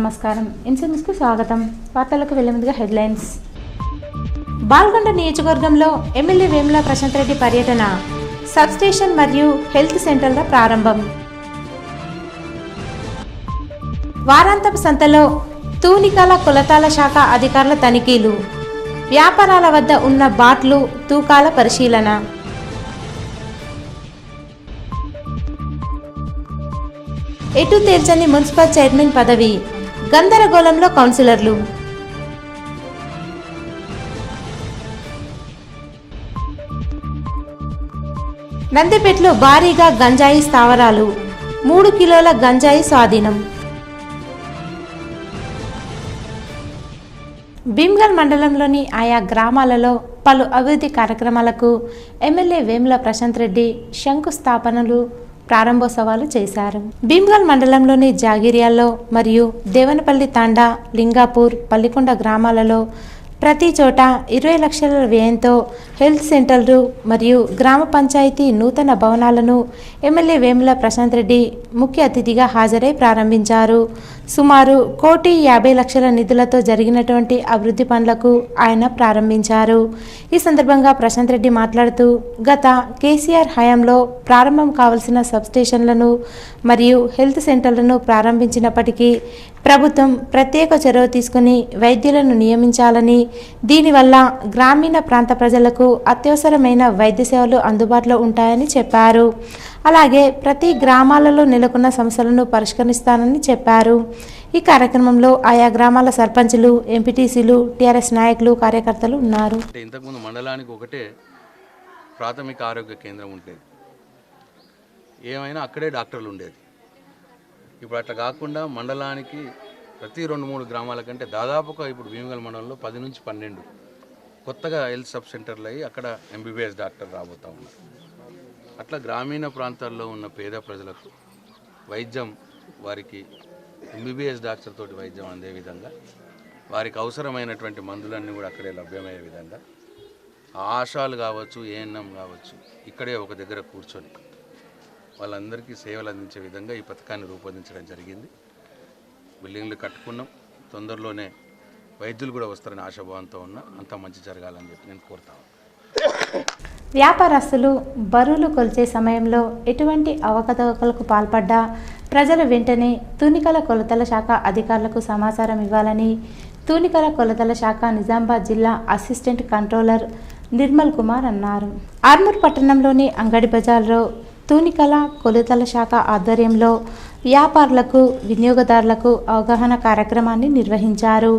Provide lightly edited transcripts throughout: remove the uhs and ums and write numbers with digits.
నమస్కారం. ఇన్సూరెన్స్కు స్వాగతం. వార్తలకు వెళ్లే ముందుగా హెడ్లైన్స్. బాల్కొండ నియోజకవర్గంలో ఎమ్మెల్యే వేముల ప్రశాంత్ రెడ్డి పర్యటన, సబ్స్టేషన్ మరియు హెల్త్ సెంటర్ల ప్రారంభం. వారాంతపు సంతలో తూనికల కొలతల శాఖ అధికారుల తనిఖీలు, వ్యాపారాల వద్ద ఉన్న బాట్లు తూకాల పరిశీలన. ఎటు తేల్చని మున్సిపల్ చైర్మన్ పదవి, గందరగోళంలో కౌన్సిలర్లు. నందిపేటలో భారీగా గంజాయి స్థావరాలు, 3 కిలోల గంజాయి స్వాధీనం. భీమ్గల్ మండలంలోని ఆయా గ్రామాలలో పలు అభివృద్ధి కార్యక్రమాలకు ఎమ్మెల్యే వేముల ప్రశాంత్ రెడ్డి శంకుస్థాపనలు, ప్రారంభోత్సవాలు చేశారు. భీమ్గల్ మండలంలోని జాగిర్యాల్లో మరియు దేవనపల్లి తాండా, లింగాపూర్, పల్లికొండ గ్రామాలలో ప్రతి చోట 20 లక్షల వ్యయంతో హెల్త్ సెంటర్లు మరియు గ్రామ పంచాయతీ నూతన భవనాలను ఎమ్మెల్యే వేముల ప్రశాంత్ రెడ్డి ముఖ్య అతిథిగా హాజరై ప్రారంభించారు. సుమారు 1,50,00,000 నిధులతో జరిగినటువంటి అభివృద్ధి పనులకు ఆయన ప్రారంభించారు. ఈ సందర్భంగా ప్రశాంత్ రెడ్డి మాట్లాడుతూ, గత కేసీఆర్ హయాంలో ప్రారంభం కావాల్సిన సబ్స్టేషన్లను మరియు హెల్త్ సెంటర్లను ప్రారంభించినప్పటికీ ప్రభుత్వం ప్రత్యేక చొరవ తీసుకుని వైద్యులను నియమించాలని, దీనివల్ల గ్రామీణ ప్రాంత ప్రజలకు అత్యవసరమైన వైద్య సేవలు అందుబాటులో ఉంటాయని చెప్పారు. అలాగే ప్రతి గ్రామాలలో నెలకొన్న సమస్యలను పరిష్కరిస్తానని చెప్పారు. ఈ కార్యక్రమంలో ఆయా గ్రామాల సర్పంచులు, ఎంపీటీసీలు, టీఆర్ఎస్ నాయకులు, కార్యకర్తలు ఉన్నారు. ఇంతకుముందు మండలానికి ఒకటే ప్రాథమిక ఆరోగ్య కేంద్రం ఉండేది, ఏమైనా అక్కడే డాక్టర్లు ఉండేది. ఇప్పుడు అట్లా కాకుండా మండలానికి ప్రతి 2-3 గ్రామాల కంటే దాదాపుగా ఇప్పుడు భీమగల్ మండలంలో 10 నుంచి 12 కొత్తగా హెల్త్ సబ్ సెంటర్లు అయ్యి అక్కడ ఎంబీబీఎస్ డాక్టర్ రాబోతూ ఉన్నారు. అట్లా గ్రామీణ ప్రాంతాల్లో ఉన్న పేద ప్రజలకు వైద్యం, వారికి ఎంబీబీఎస్ డాక్టర్ తోటి వైద్యం అందే విధంగా, వారికి అవసరమైనటువంటి మందులన్నీ కూడా అక్కడే లభ్యమయ్యే విధంగా, ఆశాలు కావచ్చు, ఏఎన్ఎం కావచ్చు, ఇక్కడే ఒక దగ్గర కూర్చొని వాళ్ళందరికీ సేవలు అందించే విధంగా ఈ పథకాన్ని రూపొందించడం జరిగింది. బిల్డింగ్లు కట్టుకున్నాం, తొందరలోనే వైద్యులు కూడా వస్తారని ఆశాభావంతో ఉన్నా. అంతా మంచి జరగాలని చెప్పి నేను కోరుతాను. వ్యాపారస్తులు బరువులు కొలిచే సమయంలో ఎటువంటి అవకతవకలకు పాల్పడ్డా ప్రజలు వెంటనే తూనికల కొలతల శాఖ అధికారులకు సమాచారం ఇవ్వాలని తూనికల కొలతల శాఖ నిజామాబాద్ జిల్లా అసిస్టెంట్ కంట్రోలర్ నిర్మల్ కుమార్ అన్నారు. ఆర్మూర్ పట్టణంలోని అంగడి బజార్లో తూనికల కొలతల శాఖ ఆధ్వర్యంలో వ్యాపారులకు, వినియోగదారులకు అవగాహన కార్యక్రమాన్ని నిర్వహించారు.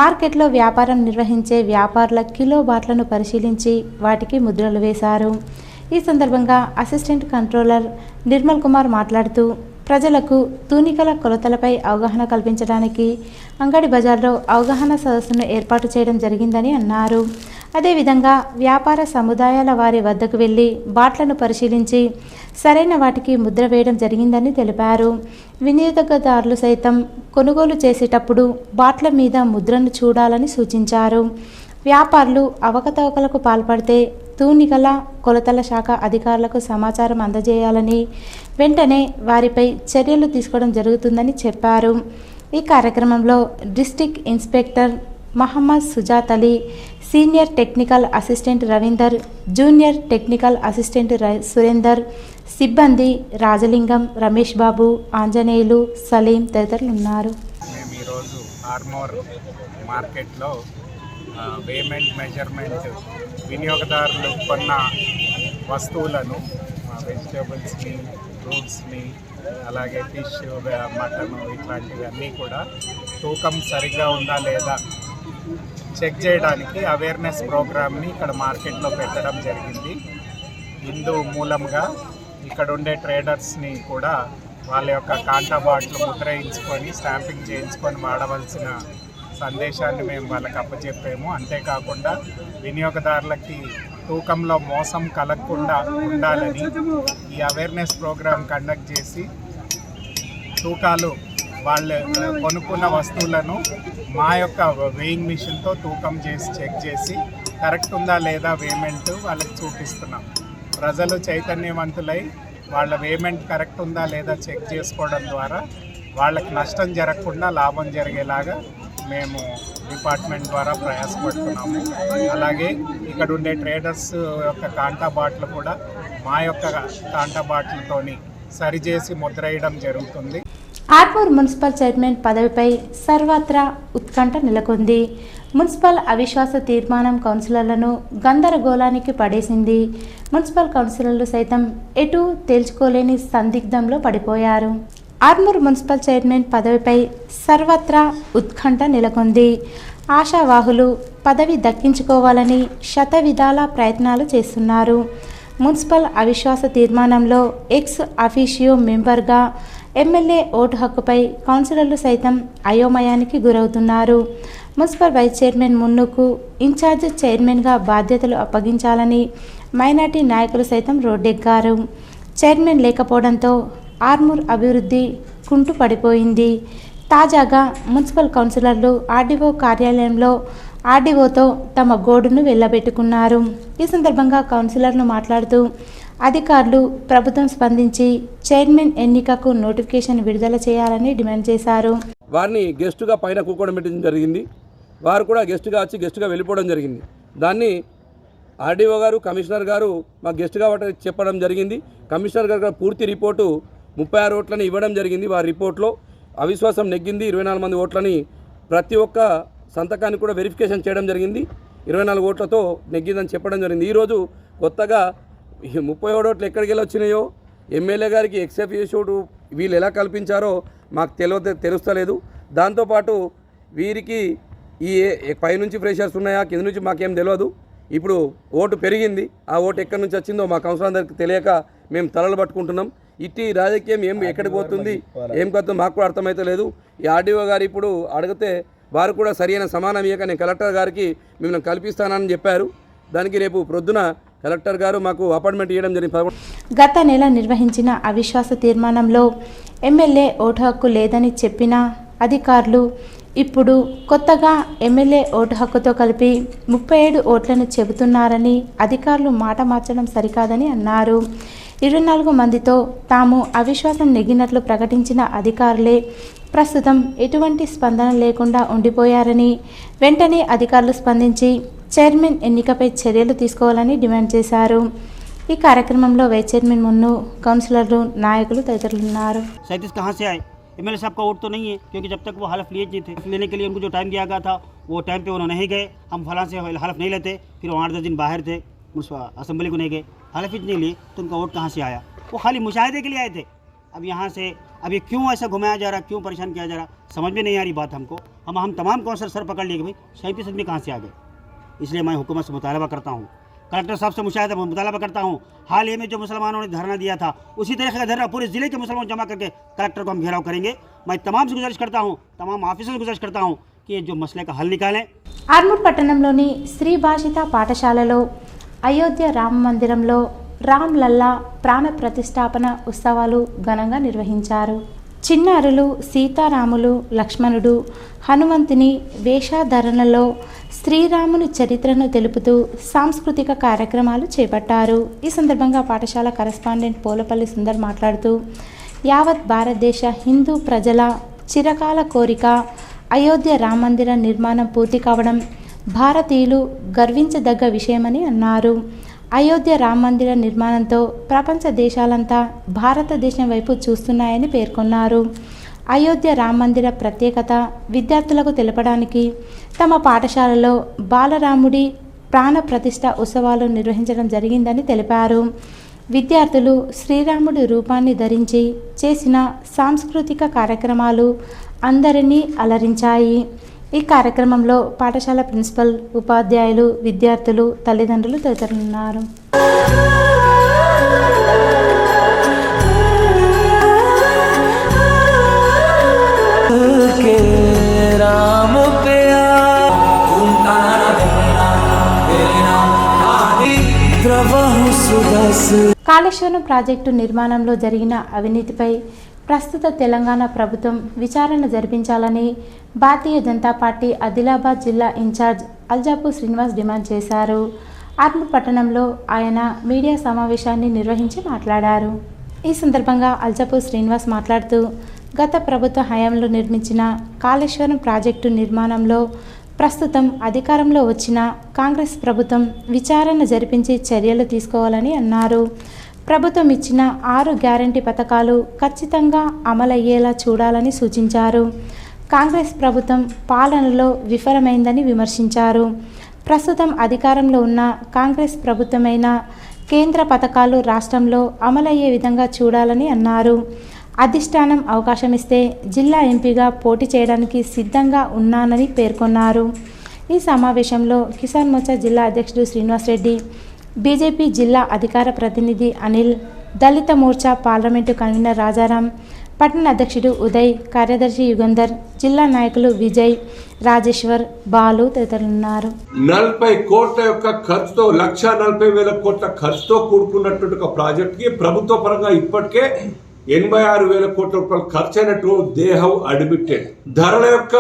మార్కెట్లో వ్యాపారం నిర్వహించే వ్యాపారుల కిలో బాట్లను పరిశీలించి వాటికి ముద్రలు వేశారు. ఈ సందర్భంగా అసిస్టెంట్ కంట్రోలర్ నిర్మల్ కుమార్ మాట్లాడుతూ, ప్రజలకు తూనికల కొలతలపై అవగాహన కల్పించడానికి అంగడి బజార్లో అవగాహన సదస్సును ఏర్పాటు చేయడం జరిగిందని అన్నారు. అదేవిధంగా వ్యాపార సముదాయాల వారి వద్దకు వెళ్లి బాట్లను పరిశీలించి సరైన వాటికి ముద్ర వేయడం జరిగిందని తెలిపారు. వినియోగదారులు సైతం కొనుగోలు చేసేటప్పుడు బాట్ల మీద ముద్రను చూడాలని సూచించారు. వ్యాపారులు అవకతవకలకు పాల్పడితే తూనికల కొలతల శాఖ అధికారులకు సమాచారం అందజేయాలని, వెంటనే వారిపై చర్యలు తీసుకోవడం జరుగుతుందని చెప్పారు. ఈ కార్యక్రమంలో district inspector Mohammed Sujath Ali, senior technical assistant Ravinder, junior technical assistant Surender, సిబ్బంది రాజలింగం, రమేష్ బాబు, ఆంజనేయులు, సలీం తదితరులు ఉన్నారు. మేము ఈరోజు ఆర్మూర్ మార్కెట్లో పేమెంట్ మెజర్మెంట్ వినియోగదారులు కొన్న వస్తువులను, వెజిటేబుల్స్ని, ఫ్రూట్స్ని, అలాగే ఫిష్, మటన్ ఇట్లాంటివన్నీ కూడా తూకం సరిగ్గా ఉందా లేదా చెక్ చేయడానికి అవేర్నెస్ ప్రోగ్రామ్ని ఇక్కడ మార్కెట్లో పెట్టడం జరిగింది. ఇందు మూలంగా ఇక్కడ ఉండే ట్రేడర్స్ని కూడా వాళ్ళ యొక్క కాంటా బాట్లు ముద్రయించుకొని స్టాంపింగ్ చేయించుకొని వాడవలసిన సందేశాన్ని మేము వాళ్ళకి అప్పచెప్పాము. అంతేకాకుండా వినియోగదారులకి తూకంలో మోసం కలగకుండా ఉండాలని ఈ అవేర్నెస్ ప్రోగ్రామ్ కండక్ట్ చేసి తూకాలు వాళ్ళు కొనుక్కున్న వస్తువులను మా యొక్క వెయింగ్ మిషన్తో తూకం చేసి చెక్ చేసి కరెక్ట్ ఉందా లేదా పేమెంట్ వాళ్ళకి చూపిస్తున్నాం. ప్రజలు చైతన్యవంతులై వాళ్ళ పేమెంట్ కరెక్ట్ ఉందా లేదా చెక్ చేసుకోవడం ద్వారా వాళ్ళకి నష్టం జరగకుండా లాభం జరిగేలాగా మేము డిపార్ట్మెంట్ ద్వారా ప్రయాసపడుతున్నాము. అలాగే ఇక్కడ ఉండే ట్రేడర్స్ యొక్క కాంటా బాట్లు కూడా మా యొక్క కాంటా బాట్లతోని సరిచేసి ముద్రేయడం జరుగుతుంది. ఆర్మూర్ మున్సిపల్ చైర్మన్ పదవిపై సర్వత్రా ఉత్కంఠ నెలకొంది. మున్సిపల్ అవిశ్వాస తీర్మానం కౌన్సిలర్లను గందరగోళానికి పడేసింది. మున్సిపల్ కౌన్సిలర్లు సైతం ఎటూ తేల్చుకోలేని సందిగ్ధంలో పడిపోయారు. ఆర్మూర్ మున్సిపల్ చైర్మన్ పదవిపై సర్వత్రా ఉత్కంఠ నెలకొంది. ఆశావాహులు పదవి దక్కించుకోవాలని శతవిధాల ప్రయత్నాలు చేస్తున్నారు. మున్సిపల్ అవిశ్వాస తీర్మానంలో ఎక్స్ అఫీషియో మెంబర్గా ఎమ్మెల్యే ఓటు హక్కుపై కౌన్సిలర్లు సైతం అయోమయానికి గురవుతున్నారు. మున్సిపల్ వైస్ చైర్మన్ మున్నుకు ఇన్ఛార్జ్ చైర్మన్గా బాధ్యతలు అప్పగించాలని మైనార్టీ నాయకులు సైతం రోడ్డెక్కారు. చైర్మన్ లేకపోవడంతో ఆర్మూర్ అభివృద్ధి కుంటుపడిపోయింది. తాజాగా మున్సిపల్ కౌన్సిలర్లు ఆర్డీఓ కార్యాలయంలో ఆర్డీఓతో తమ గోడును వెళ్ళబెట్టుకున్నారు. ఈ సందర్భంగా కౌన్సిలర్లు మాట్లాడుతూ అధికారులు ప్రభుత్వం స్పందించి చైర్మన్ ఎన్నికకు నోటిఫికేషన్ విడుదల చేయాలని డిమాండ్ చేశారు. వారిని గెస్టుగా పైన కూకోవడం పెట్టడం జరిగింది. వారు కూడా గెస్టుగా వచ్చి గెస్టుగా వెళ్ళిపోవడం జరిగింది. దాన్ని ఆర్డీఓ గారు కమిషనర్ గారు మాకు గెస్టుగా చెప్పడం జరిగింది. కమిషనర్ గారు పూర్తి రిపోర్టు 36 ఓట్లని ఇవ్వడం జరిగింది. వారి రిపోర్ట్లో అవిశ్వాసం నెగ్గింది. 24 మంది ఓట్లని ప్రతి ఒక్క సంతకాన్ని కూడా వెరిఫికేషన్ చేయడం జరిగింది. 24 ఓట్లతో నెగ్గిందని చెప్పడం జరిగింది. ఈరోజు కొత్తగా 37 ఓట్లు ఎక్కడికి వెళ్ళి వచ్చినాయో ఎమ్మెల్యే గారికి ఎక్స్ఎఫ్ఈషోటు వీళ్ళు ఎలా కల్పించారో మాకు తెలుస్తలేదు. దాంతోపాటు వీరికి ఈ పైనుంచి ప్రెషర్స్ ఉన్నాయా కింద నుంచి మాకేం తెలియదు. ఇప్పుడు ఓటు పెరిగింది. ఆ ఓటు ఎక్కడి నుంచి వచ్చిందో మా కౌన్సిలర్ అందరికి తెలియక మేము తలలు పట్టుకుంటున్నాం. ఇట్టి రాజకీయం ఎక్కడికి పోతుంది ఏం కొత్త మాకు కూడా అర్థమైతే లేదు. ఈ ఆర్డీఓ గారు ఇప్పుడు అడిగితే వారు కూడా సరైన సమానం ఇవ్వక నేను కలెక్టర్ గారికి మిమ్మల్ని కల్పిస్తానని చెప్పారు. దానికి రేపు ప్రొద్దున కలెక్టర్ గారు మాకు అపాయింట్మెంట్ ఇవ్వడం జరిగింది. గత నెల నిర్వహించిన అవిశ్వాస తీర్మానంలో ఎమ్మెల్యే ఓటు హక్కు లేదని చెప్పిన అధికారులు ఇప్పుడు కొత్తగా ఎమ్మెల్యే ఓటు హక్కుతో కలిపి 37 ఓట్లను చెబుతున్నారని అధికారులు మాట మార్చడం సరికాదని అన్నారు. 24 మందితో తాము అవిశ్వాసం నెగ్గినట్లు ప్రకటించిన అధికారులే ప్రస్తుతం ఎటువంటి స్పందన లేకుండా ఉండిపోయారని వెంటనే అధికారులు స్పందించి చైర్మన్ ఎన్నికపై చర్యలు తీసుకోవాలని డిమాండ్ చేశారు. ఈ కార్యక్రమంలో వైస్ చైర్మన్ మున్ను, కౌన్సిలర్లు, నాయకులు తదితరులు ఉన్నారు. एमएलए साहब का वोट तो नहीं है, क्योंकि जब तक वो हलफ लिए नहीं थे, लेने के लिए उनको जो टाइम दिया गया था वो टाइम पे उन्होंने नहीं गए. हम फलां से हलफ नहीं लेते, फिर वो 8-10 दिन बाहर थे, असेंबली को नहीं गए, हलफ ही नहीं लिए, तो उनका वोट कहाँ से आया? वो खाली मुशाहिदे के लिए आए थे. अब यहाँ से अब ये क्यों ऐसा घुमाया जा रहा, क्यों परेशान किया जा रहा, समझ में नहीं आ रही बात हमको. हम तमाम कौंसलर सर पकड़ लिए कि भाई 37 आदमी कहाँ से आ गए. इसलिए मैं हुकूमत से मुतालबा करता हूँ, कलेक्टर साहब से मुतालबा करता हूँ, हाल ही में जो मुसलमानों ने धरना दिया था उसी तरीके का धरना पूरे ज़िले के मुसलमान जमा करके कलेक्टर को हम घेराव करेंगे. मैं तमाम से गुजारिश करता हूँ, तमाम ऑफिसर से गुजारिश करता हूँ कि ये जो मसले का हल निकालें. ఆర్మూర్ పట్టణంలోని శ్రీ భాషిత పాఠశాలలో అయోధ్య రామ మందిరంలో రామ్ లల్లా ప్రాణ ప్రతిష్టాపన ఉత్సవాలు ఘనంగా నిర్వహించారు. చిన్నారులు సీతారాములు, లక్ష్మణుడు, హనుమంతుని వేషధారణలో శ్రీరాముని చరిత్రను తెలుపుతూ సాంస్కృతిక కార్యక్రమాలు చేపట్టారు. ఈ సందర్భంగా పాఠశాల కరెస్పాండెంట్ పోలపల్లి సుందర్ మాట్లాడుతూ యావత్ భారతదేశ హిందూ ప్రజల చిరకాల కోరిక అయోధ్య రామ మందిర నిర్మాణం పూర్తి కావడం భారతీయులు గర్వించదగ్గ విషయమని అన్నారు. అయోధ్య రామ మందిర నిర్మాణంతో ప్రపంచ దేశాలంతా భారతదేశం వైపు చూస్తున్నాయని పేర్కొన్నారు. అయోధ్య రామ మందిర ప్రత్యేకత విద్యార్థులకు తెలపడానికి తమ పాఠశాలలో బాలరాముడి ప్రాణ ప్రతిష్ఠ ఉత్సవాలు నిర్వహించడం జరిగిందని తెలిపారు. విద్యార్థులు శ్రీరాముడి రూపాన్ని ధరించి చేసిన సాంస్కృతిక కార్యక్రమాలు అందరినీ అలరించాయి. ఈ కార్యక్రమంలో పాఠశాల ప్రిన్సిపల్, ఉపాధ్యాయులు, విద్యార్థులు, తల్లిదండ్రులు తదితరులున్నారు. కాళేశ్వరం ప్రాజెక్టు నిర్మాణంలో జరిగిన అవినీతిపై ప్రస్తుత తెలంగాణ ప్రభుత్వం విచారణ జరిపించాలని భారతీయ జనతా పార్టీ ఆదిలాబాద్ జిల్లా ఇన్ఛార్జ్ అల్జాపు శ్రీనివాస్ డిమాండ్ చేశారు. ఆర్మూర్ పట్టణంలో ఆయన మీడియా సమావేశాన్ని నిర్వహించి మాట్లాడారు. ఈ సందర్భంగా అల్జాపు శ్రీనివాస్ మాట్లాడుతూ గత ప్రభుత్వ హయాంలో నిర్మించిన కాళేశ్వరం ప్రాజెక్టు నిర్మాణంలో ప్రస్తుతం అధికారంలో వచ్చిన కాంగ్రెస్ ప్రభుత్వం విచారణ జరిపించి చర్యలు తీసుకోవాలని అన్నారు. ప్రభుత్వం ఇచ్చిన 6 గ్యారంటీ పథకాలు ఖచ్చితంగా అమలయ్యేలా చూడాలని సూచించారు. కాంగ్రెస్ ప్రభుత్వం పాలనలో విఫలమైందని విమర్శించారు. ప్రస్తుతం అధికారంలో ఉన్న కాంగ్రెస్ ప్రభుత్వమైన కేంద్ర పథకాలు రాష్ట్రంలో అమలయ్యే విధంగా చూడాలని అన్నారు. అధిష్టానం అవకాశం ఇస్తే జిల్లా ఎంపీగా పోటీ చేయడానికి సిద్ధంగా ఉన్నానని పేర్కొన్నారు. ఈ సమావేశంలో కిసాన్ మోర్చా జిల్లా అధ్యక్షుడు శ్రీనివాస్ రెడ్డి, బీజేపీ జిల్లా అధికార ప్రతినిధి అనిల్, దళిత మోర్చా పార్లమెంటు కన్వీనర్ రాజారాం, పట్టణ అధ్యక్షుడు ఉదయ్, కార్యదర్శి యుగంధర్, జిల్లా నాయకులు విజయ్, రాజేశ్వర్, బాలు తదితరులున్నారు. 40 కోట్ల యొక్క ఖర్చుతో 1,40,000 కోట్ల ఖర్చుతో కూడుకున్నటువంటి ఒక ప్రాజెక్ట్కి ప్రభుత్వ పరంగా ఇప్పటికే 86,000 కోట్ల రూపాయలు ఖర్చు అయినట్టు దే హావ్ అడ్మిటెడ్. ధరల యొక్క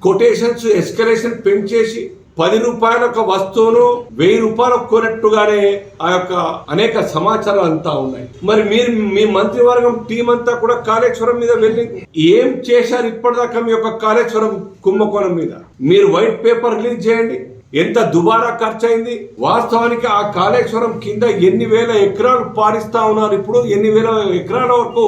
కొటేషన్స్ ఎస్కలేషన్ పెంచేసి 10 రూపాయల ఒక వస్తువును 1000 రూపాయలకు కొన్నట్టుగానే ఆ యొక్క అనేక సమాచారాలు అంతా ఉన్నాయి. మరి మీరు మీ మంత్రివర్గం టీం అంతా కూడా కాళేశ్వరం మీద వెళ్ళి ఏం చేశారు ఇప్పటిదాకా మీ యొక్క కాళేశ్వరం కుంభకోణం మీద? మీరు వైట్ పేపర్ రిలీజ్ చేయండి. ఎంత దుబారా ఖర్చు అయింది? వాస్తవానికి ఆ కాళేశ్వరం కింద ఎన్ని వేల ఎకరాలు పారిస్తా ఉన్నారు, ఇప్పుడు ఎన్ని వేల ఎకరాల వరకు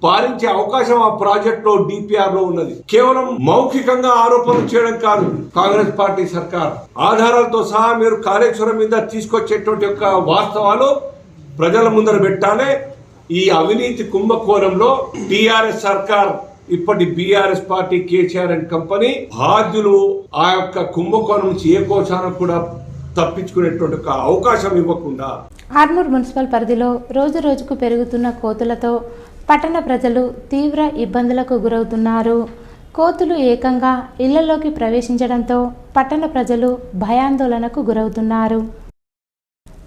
పాలించే అవకాశం ఆ ప్రాజెక్ట్ లో డిపిఆర్ లో ఉన్నది. కేవలం మౌఖికంగా ఆరోపణలు చేయడం కాదు, కాంగ్రెస్ పార్టీ సర్కార్ ఆధారాలతో సహా మీరు కాళేశ్వరం మీద తీసుకొచ్చేటువంటి యొక్క వాస్తవాలు ప్రజల ముందర పెట్టాలి. ఈ అవినీతి కుంభకోణంలో టిఆర్ఎస్ సర్కార్, ఇప్పటి BRS party, KCR and company బాధ్యులు ఆ యొక్క కుంభకోణం నుంచి ఏ కోశానికి కూడా తప్పించుకునేటువంటి ఒక అవకాశం ఇవ్వకుండా. ఆర్మూర్ మున్సిపల్ పరిధిలో రోజు రోజుకు పెరుగుతున్న కోతులతో పట్టణ ప్రజలు తీవ్ర ఇబ్బందులకు గురవుతున్నారు. కోతులు ఏకంగా ఇళ్లలోకి ప్రవేశించడంతో పట్టణ ప్రజలు భయాందోళనకు గురవుతున్నారు.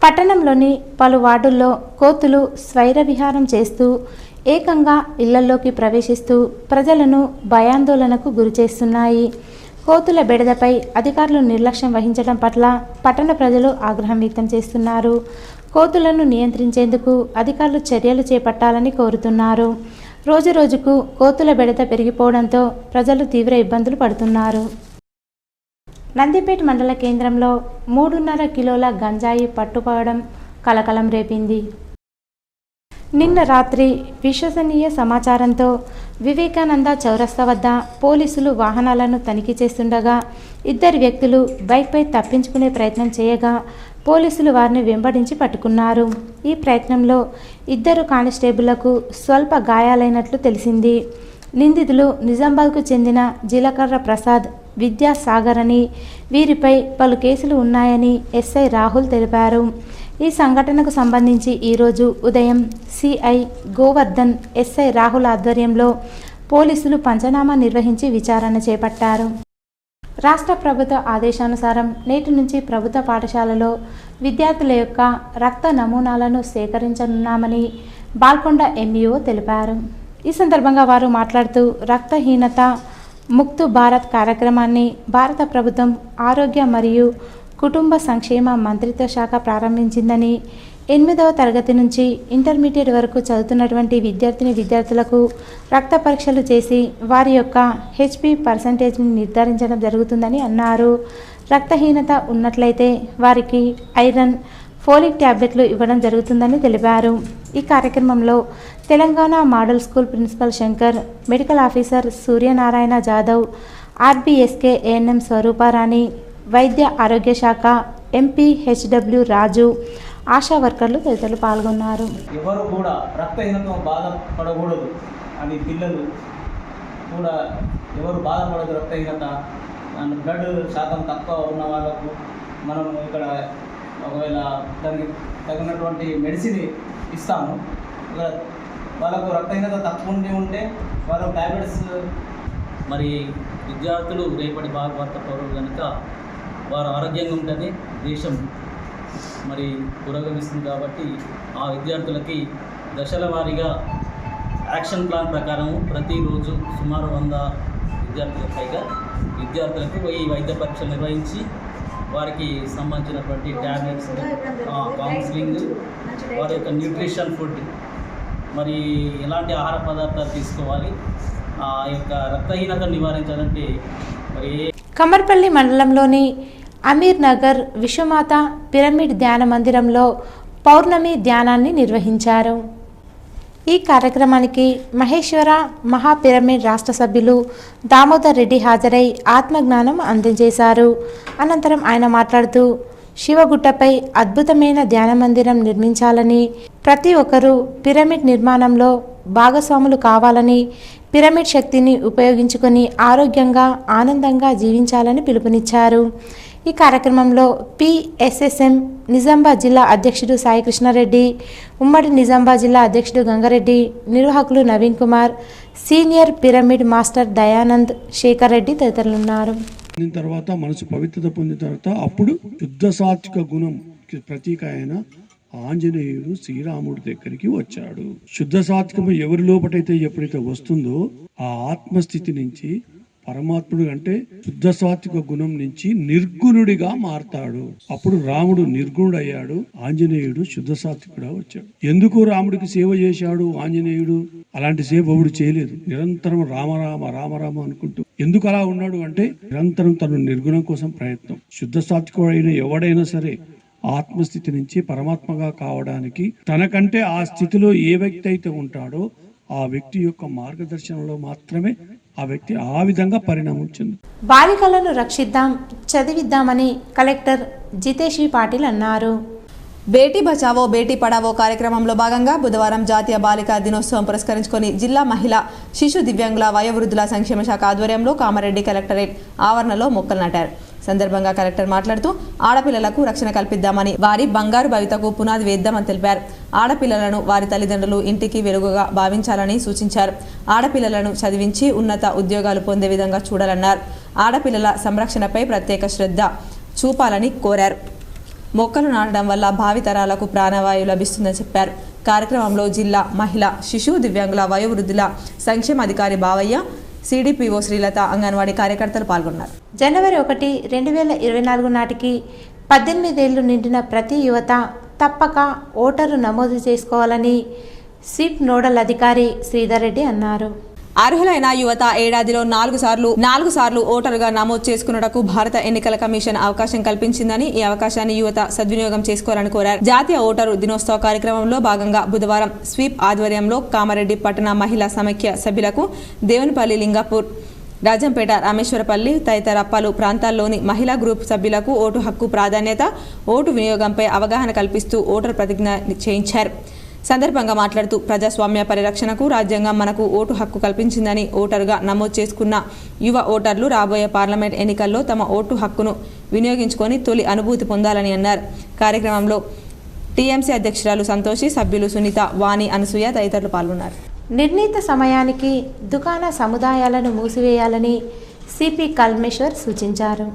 పట్టణంలోని పలు వార్డుల్లో కోతులు స్వైర విహారం చేస్తూ ఏకంగా ఇళ్లలోకి ప్రవేశిస్తూ ప్రజలను భయాందోళనకు గురిచేస్తున్నాయి. కోతుల బెడదపై అధికారులు నిర్లక్ష్యం వహించడం పట్ల పట్టణ ప్రజలు ఆగ్రహం వ్యక్తం చేస్తున్నారు. కోతులను నియంత్రించేందుకు అధికారులు చర్యలు చేపట్టాలని కోరుతున్నారు. రోజు రోజుకు కోతుల బెడద పెరిగిపోవడంతో ప్రజలు తీవ్ర ఇబ్బందులు పడుతున్నారు. నందిపేట మండల కేంద్రంలో 3.5 కిలోల గంజాయి పట్టుకోవడం కలకలం రేపింది. నిన్న రాత్రి విశ్వసనీయ సమాచారంతో వివేకానంద చౌరస్తా వద్ద పోలీసులు వాహనాలను తనిఖీ చేస్తుండగా 2 వ్యక్తులు బైక్పై తప్పించుకునే ప్రయత్నం చేయగా పోలీసులు వారిని వెంబడించి పట్టుకున్నారు. ఈ ప్రయత్నంలో 2 కానిస్టేబుళ్లకు స్వల్ప గాయాలైనట్లు తెలిసింది. నిందితులు నిజామాబాద్కు చెందిన జీలకర్ర ప్రసాద్, విద్యాసాగర్ అని, వీరిపై పలు కేసులు ఉన్నాయని ఎస్ఐ రాహుల్ తెలిపారు. ఈ సంఘటనకు సంబంధించి ఈరోజు ఉదయం సిఐ గోవర్ధన్, ఎస్ఐ రాహుల్ ఆధ్వర్యంలో పోలీసులు పంచనామా నిర్వహించి విచారణ చేపట్టారు. రాష్ట్ర ప్రభుత్వ ఆదేశానుసారం నేటి నుంచి ప్రభుత్వ పాఠశాలలో విద్యార్థుల యొక్క రక్త నమూనాలను సేకరించనున్నామని బాల్కొండ ఎంఈఓ తెలిపారు. ఈ సందర్భంగా వారు మాట్లాడుతూ రక్తహీనత ముక్తు భారత్ కార్యక్రమాన్ని భారత ప్రభుత్వం ఆరోగ్య మరియు కుటుంబ సంక్షేమ మంత్రిత్వ శాఖ ప్రారంభించిందని, 8వ తరగతి నుంచి ఇంటర్మీడియట్ వరకు చదువుతున్నటువంటి విద్యార్థులకు రక్త పరీక్షలు చేసి వారి యొక్క హెచ్పి పర్సంటేజ్ని నిర్ధారించడం జరుగుతుందని అన్నారు. రక్తహీనత ఉన్నట్లయితే వారికి ఐరన్, ఫోలిక్ ట్యాబ్లెట్లు ఇవ్వడం జరుగుతుందని తెలిపారు. ఈ కార్యక్రమంలో Telangana model school principal Shankar, medical officer Suryanarayana Jadhav, RBSK ANM Swarooparani, వైద్య ఆరోగ్య శాఖ ఎంపీ హెచ్డబ్ల్యూ రాజు, ఆశా వర్కర్లు తదితరులు పాల్గొన్నారు. ఎవరు కూడా రక్తహీనత బాధపడకూడదు అని పిల్లలు కూడా ఎవరు బాధపడదు. రక్తహీనత బ్లడ్ శాతం తక్కువ ఉన్న వాళ్ళకు మనం ఇక్కడ ఒకవేళ దానికి తగినటువంటి మెడిసిన్ ఇస్తాము. వాళ్ళకు రక్తహీనత తక్కువ ఉంటే వాళ్ళకు ట్యాబ్లెట్స్. మరి విద్యార్థులు రేపటి భారత పౌరులు కనుక వారు ఆరోగ్యంగా ఉంటుంది, దేశం మరి పురోగమిస్తుంది. కాబట్టి ఆ విద్యార్థులకి దశల వారీగా యాక్షన్ ప్లాన్ ప్రకారం ప్రతిరోజు సుమారు 100 విద్యార్థులకు పైగా విద్యార్థులకు ఈ వైద్య పరీక్షలు నిర్వహించి వారికి సంబంధించినటువంటి ట్యాబ్లెట్స్, కౌన్సిలింగ్, వారి యొక్క న్యూట్రిషన్ ఫుడ్, మరి ఎలాంటి ఆహార పదార్థాలు తీసుకోవాలి, ఆ యొక్క రక్తహీనతను నివారించాలంటే మరి కమర్పల్లి మండలంలోని అమీర్ నగర్ విశ్వమాత పిరమిడ్ ధ్యాన మందిరంలో పౌర్ణమి ధ్యానాన్ని నిర్వహించారు. ఈ కార్యక్రమానికి మహేశ్వర మహాపిరమిడ్ రాష్ట్ర సభ్యులు దామోదర్ రెడ్డి హాజరై ఆత్మజ్ఞానం అందజేశారు. అనంతరం ఆయన మాట్లాడుతూ శివగుట్టపై అద్భుతమైన ధ్యాన మందిరం నిర్మించాలని, ప్రతి ఒక్కరూ పిరమిడ్ నిర్మాణంలో భాగస్వాములు కావాలని, పిరమిడ్ శక్తిని ఉపయోగించుకొని ఆరోగ్యంగా ఆనందంగా జీవించాలని పిలుపునిచ్చారు. ఈ కార్యక్రమంలో పిఎస్ఎస్ఎం నిజామాబాద్ జిల్లా అధ్యక్షుడు సాయి కృష్ణారెడ్డి, ఉమ్మడి నిజామాబాద్ జిల్లా అధ్యక్షుడు గంగారెడ్డి, నిర్వాహకులు Naveen Kumar, senior pyramid master Dayanand, Sekhar Reddy తదితరులున్నారు. తర్వాత మనసు పవిత్రత పొందిన తర్వాత అప్పుడు శుద్ధ సాత్విక గుణం ప్రతీక అయిన ఆంజనేయుడు శ్రీరాముడి దగ్గరికి వచ్చాడు. శుద్ధ సాత్వికము ఎవరి లోపటైతే ఎప్పుడైతే వస్తుందో ఆ ఆత్మస్థితి నుంచి పరమాత్ముడు అంటే శుద్ధ సాత్విక గుణం నుంచి నిర్గుణుడిగా మారతాడు. అప్పుడు రాముడు నిర్గుణుడయ్యాడు, ఆంజనేయుడు శుద్ధ సాత్వికుడా వచ్చాడు. ఎందుకు రాముడికి సేవ చేశాడు ఆంజనేయుడు? అలాంటి సేవ ఎవడు చేయలేదు. నిరంతరం రామరామ రామరామ అనుకుంటూ ఎందుకు అలా ఉన్నాడు అంటే నిరంతరం తను నిర్గుణం కోసం ప్రయత్నం. శుద్ధ సాత్వికుడైన ఎవడైనా సరే ఆత్మస్థితి నుంచి పరమాత్మగా కావడానికి తనకంటే ఆ స్థితిలో ఏ వ్యక్తి అయితే ఉంటాడో ఆ వ్యక్తి యొక్క మార్గదర్శనంలో మాత్రమే ఆ వ్యక్తి ఆ విధంగా పరిణామం చెంది. బాలికలను రక్షిద్దాం, చదివిద్దామని కలెక్టర్ జితేష్ పాటిల్ అన్నారు. బేటీ బచావో బేటీ పడావో కార్యక్రమంలో భాగంగా బుధవారం జాతీయ బాలికా దినోత్సవం పురస్కరించుకొని జిల్లా మహిళా శిశు దివ్యాంగుల వయోవృద్ధుల సంక్షేమ శాఖ ఆధ్వర్యంలో కామారెడ్డి కలెక్టరేట్ ఆవరణలో మొక్కలు నాటారు. సందర్భంగా కలెక్టర్ మాట్లాడుతూ ఆడపిల్లలకు రక్షణ కల్పిద్దామని, వారి బంగారు భవితకు పునాది వేద్దామని తెలిపారు. ఆడపిల్లలను వారి తల్లిదండ్రులు ఇంటికి వెలుగుగా భావించాలని సూచించారు. ఆడపిల్లలను చదివించి ఉన్నత ఉద్యోగాలు పొందే విధంగా చూడాలన్నారు. ఆడపిల్లల సంరక్షణపై ప్రత్యేక శ్రద్ధ చూపాలని కోరారు. మొక్కలు నాటడం వల్ల భావితరాలకు ప్రాణవాయువు లభిస్తుందని చెప్పారు. కార్యక్రమంలో జిల్లా మహిళా శిశు దివ్యాంగుల వయోవృద్ధుల సంక్షేమాధికారి బావయ్య, సిడిపిఓ శ్రీలత, అంగన్వాడీ కార్యకర్తలు పాల్గొన్నారు. జనవరి 1, 2024 నాటికి 18 ఏళ్లు నిండిన ప్రతి యువత తప్పక ఓటరు నమోదు చేసుకోవాలని స్వీప్ నోడల్ అధికారి శ్రీధర్ రెడ్డి అన్నారు. అర్హులైన యువత ఏడాదిలో 4 సార్లు ఓటరుగా నమోదు చేసుకున్నటకు భారత ఎన్నికల కమిషన్ అవకాశం కల్పించిందని, ఈ అవకాశాన్ని యువత సద్వినియోగం చేసుకోవాలని కోరారు. జాతీయ ఓటరు దినోత్సవ కార్యక్రమంలో భాగంగా బుధవారం స్వీప్ ఆధ్వర్యంలో కామారెడ్డి పట్టణ మహిళా సమైక్య సభ్యులకు దేవునిపల్లి, లింగాపూర్, రాజంపేట, రామేశ్వరపల్లి తదితర పలు ప్రాంతాల్లోని మహిళా గ్రూప్ సభ్యులకు ఓటు హక్కు ప్రాధాన్యత, ఓటు వినియోగంపై అవగాహన కల్పిస్తూ ఓటర్ ప్రతిజ్ఞ చేయించారు. సందర్భంగా మాట్లాడుతూ ప్రజాస్వామ్య పరిరక్షణకు రాజ్యాంగం మనకు ఓటు హక్కు కల్పించిందని, ఓటరుగా నమోదు చేసుకున్న యువ ఓటర్లు రాబోయే పార్లమెంట్ ఎన్నికల్లో తమ ఓటు హక్కును వినియోగించుకొని తొలి అనుభూతి పొందాలని అన్నారు. కార్యక్రమంలో టీఎంసీ అధ్యక్షురాలు సంతోషి, సభ్యులు సునీత, వాణి, అనసూయ తదితరులు పాల్గొన్నారు. నిర్ణీత సమయానికి దుకాణ సముదాయాలను మూసివేయాలని సిపి కల్మేశ్వర్ సూచించారు.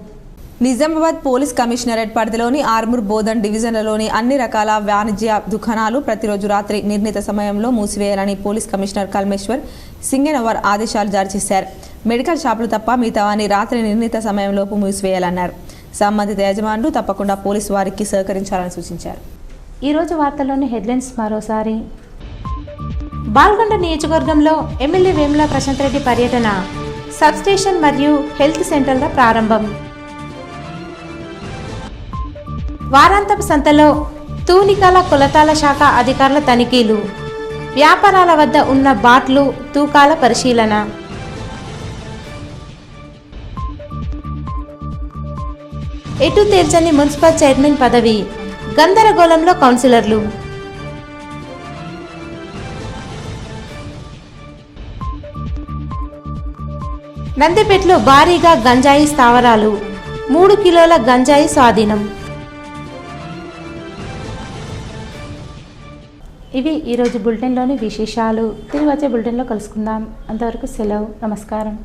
నిజామాబాద్ పోలీస్ కమిషనరేట్ పరిధిలోని ఆర్మూర్, బోధన్ డివిజన్లలోని అన్ని రకాల వాణిజ్య దుకాణాలు ప్రతిరోజు రాత్రి నిర్ణీత సమయంలో మూసివేయాలని పోలీస్ కమిషనర్ కల్మేశ్వర్ సింగెనవర్ ఆదేశాలు జారీ చేశారు. మెడికల్ షాపులు తప్ప మిగతావన్నీ రాత్రి నిర్ణీత సమయంలోపు మూసివేయాలన్నారు. సంబంధిత యజమానులు తప్పకుండా పోలీసు వారికి సహకరించాలని సూచించారు. ఈరోజు వార్తల్లోని హెడ్లైన్స్ మరోసారి. బాల్కొండ నియోజకవర్గంలో ఎమ్మెల్యే వేముల ప్రశాంత్ రెడ్డి పర్యటన, సబ్స్టేషన్ మరియు హెల్త్ సెంటర్ల ప్రారంభం. వారాంతపు సంతలో తూనికల కొలతాల శాఖ అధికారుల తనిఖీలు, వ్యాపారాల వద్ద ఉన్న బాట్లు తూకాల పరిశీలన. ఎటు తేల్చని మున్సిపల్ చైర్మన్ పదవి, గందరగోళంలో కౌన్సిలర్లు. నందిపేటలో భారీగా గంజాయి స్థావరాలు, 3 కిలోల గంజాయి స్వాధీనం. ఇవి ఈరోజు బులెటిన్లోని విశేషాలు. తిరిగి వచ్చే బులెటిన్లో కలుసుకుందాం. అంతవరకు సెలవు. నమస్కారం.